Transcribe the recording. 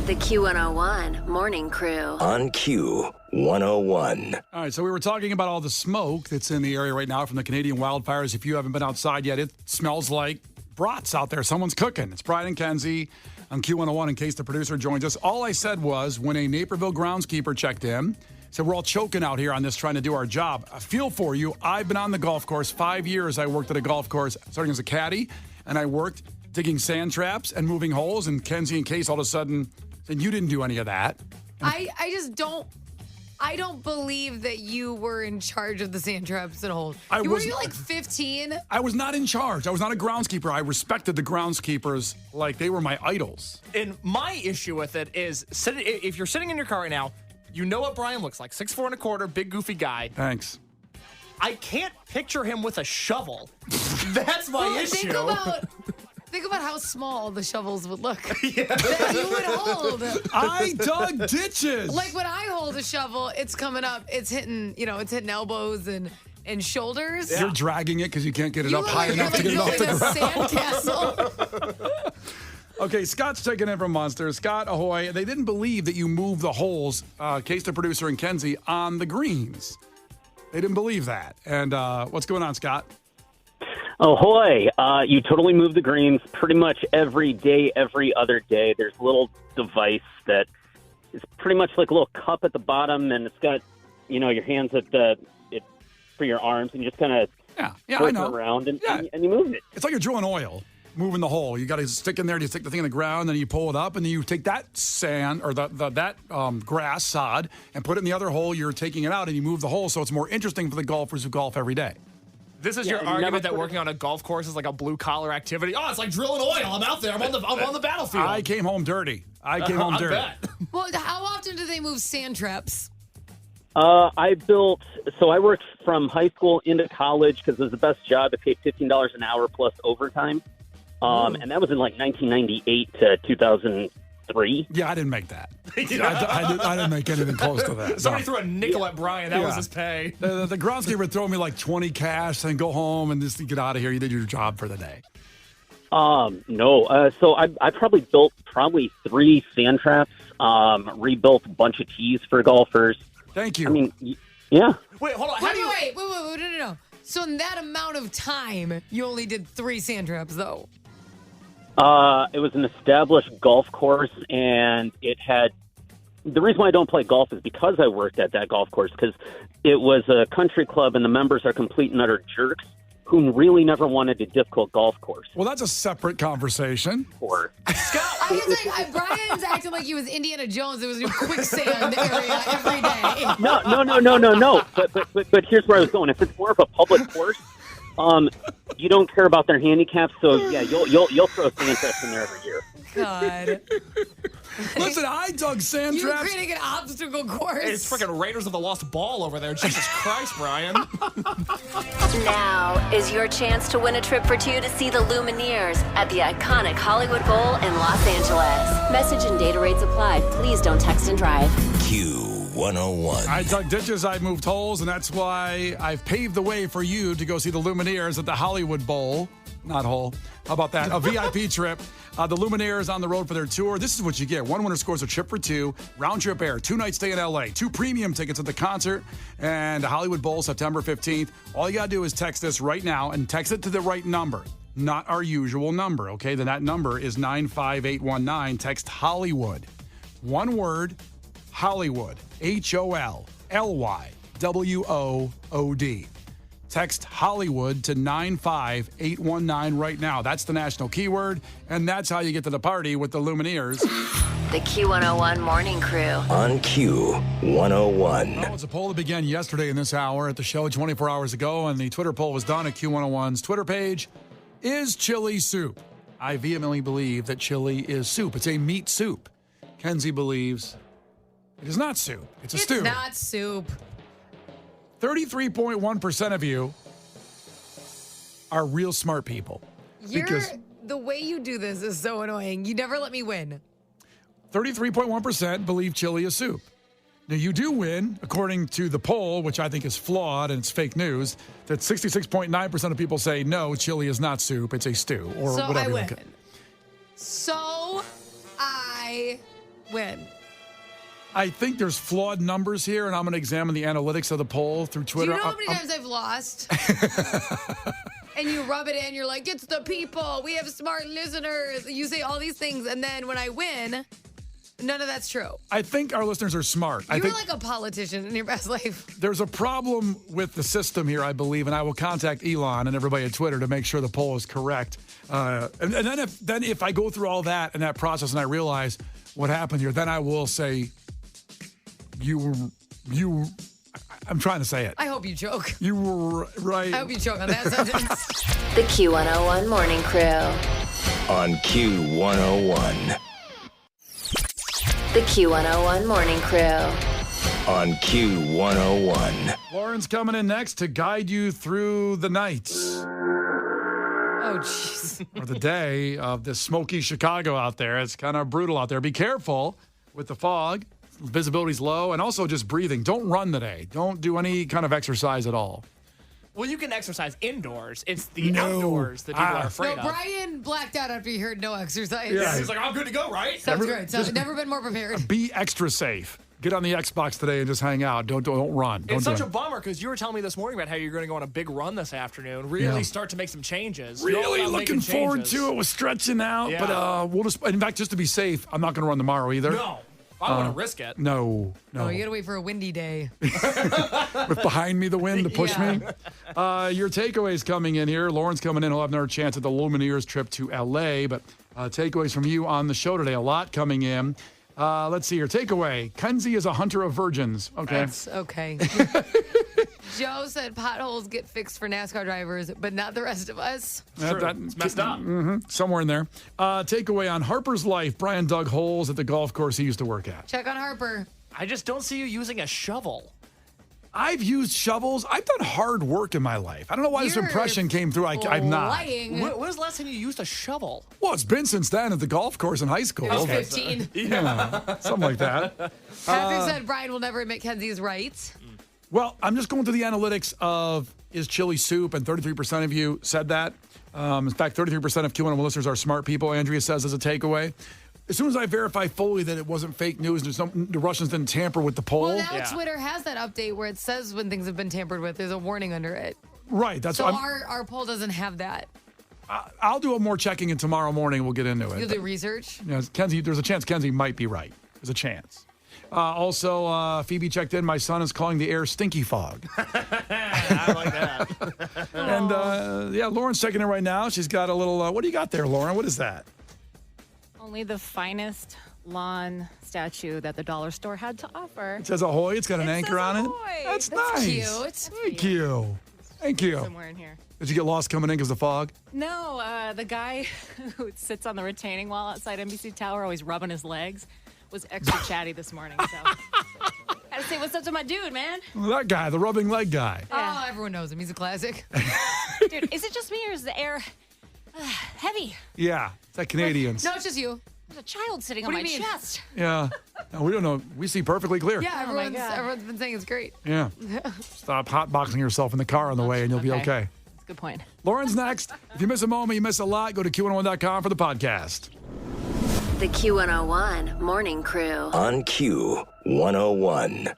The Q101 Morning Crew. On Q101. All right, so we were talking about all the smoke that's in the area right now from the Canadian wildfires. If you haven't been outside yet, it smells like brats out there. Someone's cooking. It's Brian and Kenzie on Q101 in case the producer joins us. All I said was when a Naperville groundskeeper checked in, said we're all choking out here on this trying to do our job. I feel for you. I've been on the golf course 5 years. I worked at a golf course starting as a caddy, and I worked digging sand traps and moving holes. And Kenzie and Case all of a sudden said you didn't do any of that. I just don't. I don't believe that you were in charge of the sand traps and holes. Were you like 15? I was not in charge. I was not a groundskeeper. I respected the groundskeepers like they were my idols. And my issue with it is, if you're sitting in your car right now, you know what Brian looks like. 6'4" and a quarter, big goofy guy. Thanks. I can't picture him with a shovel. That's my issue. Think about how small the shovels would look that you would hold. I dug ditches. Like when I hold a shovel, it's coming up, it's hitting elbows and shoulders. You're dragging it because you can't get it You up high enough to get it off the ground. Sandcastle. Okay, Scott's checking in from Munster. Scott, ahoy. They didn't believe that you moved the holes, Case the producer and Kenzie, on the greens. They didn't believe that. And what's going on, Scott? Ahoy. You totally move the greens pretty much every day, every other day. There's a little device that is pretty much like a little cup at the bottom, and it's got, your hands for your arms, and you just kind of I know. around and you move it. It's like you're drilling oil, moving the hole. You got to stick in there, you stick the thing in the ground, then you pull it up, and then you take that sand or that grass sod and put it in the other hole. You're taking it out, and you move the hole, so it's more interesting for the golfers who golf every day. This is your argument that working on a golf course is like a blue-collar activity. Oh, it's like drilling oil. I'm out there. I'm on the battlefield. I came home dirty. I bet. Well, how often do they move sand traps? I worked from high school into college because it was the best job. It paid $15 an hour plus overtime. And that was in like 1998 to 2003. Yeah, I didn't make that. I didn't make anything close to that. Somebody threw a nickel at Brian. That was his pay. The groundskeeper would throw me like 20 cash and go home and just get out of here. You did your job for the day. No. So I probably built 3 sand traps, rebuilt a bunch of tees for golfers. Thank you. I mean, yeah. Wait, hold on. Wait, no. So in that amount of time, you only did 3 sand traps, though? It was an established golf course, and it had... The reason why I don't play golf is because I worked at that golf course, because it was a country club, and the members are complete and utter jerks who really never wanted a difficult golf course. Well, that's a separate conversation. Brian's acting like he was Indiana Jones. It was a quicksand area every day. No. But here's where I was going. If it's more of a public course, you don't care about their handicaps, so yeah, you'll throw sand traps in there every year. God. Listen, I dug sand traps. You're creating an obstacle course. It's freaking Raiders of the Lost Ball over there. Jesus Christ, Brian. Now is your chance to win a trip for 2 to see the Lumineers at the iconic Hollywood Bowl in Los Angeles. Message and data rates apply. Please don't text and drive. Q101. I dug ditches, I moved holes, and that's why I've paved the way for you to go see the Lumineers at the Hollywood Bowl. Not hole. How about that? A VIP trip. The Lumineers on the road for their tour. This is what you get. One winner scores a trip for 2, round-trip air, 2-night stay in L.A., 2 premium tickets at the concert, and the Hollywood Bowl September 15th. All you got to do is text us right now and text it to the right number, not our usual number, okay? Then that number is 95819. Text Hollywood. One word, Hollywood. HOLLYWOOD. Text Hollywood to 95819 right now. That's the national keyword, and that's how you get to the party with the Lumineers. The Q101 Morning Crew. On Q101. Well, it's a poll that began yesterday in this hour at the show 24 hours ago, and the Twitter poll was done at Q101's Twitter page. Is chili soup? I vehemently believe that chili is soup. It's a meat soup. Kenzie believes it is not soup. It's a stew. It's not soup. 33.1% of you are real smart people. The way you do this is so annoying. You never let me win. 33.1% believe chili is soup. Now, you do win, according to the poll, which I think is flawed and it's fake news, that 66.9% of people say, no, chili is not soup, it's a stew, or so whatever. I win. So I win? I think there's flawed numbers here, and I'm going to examine the analytics of the poll through Twitter. Do you know how many times I've lost? And you rub it in, you're like, it's the people. We have smart listeners. You say all these things, and then when I win, none of that's true. I think our listeners are smart. You're like a politician in your best life. There's a problem with the system here, I believe, and I will contact Elon and everybody at Twitter to make sure the poll is correct. And then if I go through all that and that process and I realize what happened here, then I will say, I'm trying to say it. I hope you joke. You were right. I hope you joke on that sentence. The Q101 Morning Crew. On Q101. The Q101 Morning Crew. On Q101. Lauren's coming in next to guide you through the night. Oh, jeez. Or the day of this smoky Chicago out there. It's kind of brutal out there. Be careful with the fog. Visibility's low, and also just breathing. Don't run today. Don't do any kind of exercise at all. Well, you can exercise indoors. It's the outdoors that people are afraid of. Brian blacked out after he heard no exercise. Yeah. He's like, I'm good to go, right? Sounds great. Never been more prepared. Be extra safe. Get on the Xbox today and just hang out. Don't run. Don't It's do such a it. bummer because you were telling me this morning about how you're going to go on a big run this afternoon. Really start to make some changes. You're all Really about looking making forward changes. to it. We're stretching out, Yeah. but we'll just. In fact, just to be safe, I'm not going to run tomorrow either. No. I don't want to risk it. No. Oh, you gotta wait for a windy day. With behind me the wind to push me. Your takeaways coming in here. Lauren's coming in. He'll have another chance at the Lumineers trip to L.A., but takeaways from you on the show today. A lot coming in. Let's see here. Takeaway. Kenzie is a hunter of virgins. Okay. That's okay. Joe said potholes get fixed for NASCAR drivers, but not the rest of us. It's messed up. Somewhere in there. Takeaway on Harper's life. Brian dug holes at the golf course he used to work at. Check on Harper. I just don't see you using a shovel. I've used shovels. I've done hard work in my life. I don't know why this You're impression came through. I'm not. Lying. When was the last time you used a shovel? Well, it's been since then at the golf course in high school. I was 15. Yeah, something like that. Patrick said Brian will never admit Kenzie is right. Well, I'm just going through the analytics of is chili soup, and 33% of you said that. In fact, 33% of Q101 listeners are smart people, Andrea says as a takeaway. As soon as I verify fully that it wasn't fake news, the Russians didn't tamper with the poll. Well, now Twitter has that update where it says when things have been tampered with, there's a warning under it. Right. That's So what our poll doesn't have that. I'll do a more checking, and tomorrow morning we'll get into it. You'll do research? Yeah, Kenzie, there's a chance Kenzie might be right. There's a chance. Also, Phoebe checked in. My son is calling the air stinky fog. I like that. And, Lauren's checking in right now. She's got a little, what do you got there, Lauren? What is that? Only the finest lawn statue that the dollar store had to offer. It says ahoy. It's got an anchor on it. ahoy. That's That's nice. cute. Thank you. Thank you. Somewhere in here. Did you get lost coming in because of the fog? No, the guy who sits on the retaining wall outside NBC Tower, always rubbing his legs, was extra chatty this morning. So had to say what's up to my dude, man. Well, that guy, the rubbing leg guy. Oh, everyone knows him. He's a classic. Dude, is it just me or is the air heavy? Yeah, it's like Canadians. No, it's just you. There's a child sitting What on do my you mean? chest. Yeah. No, we don't know. We see perfectly clear. Yeah, my God. everyone's been saying it's great. Yeah. Stop hotboxing yourself in the car on the way and you'll be okay. That's a good point. Lauren's next. If you miss a moment, you miss a lot. Go to Q101.com for the podcast. The Q101 Morning Crew. On Q101.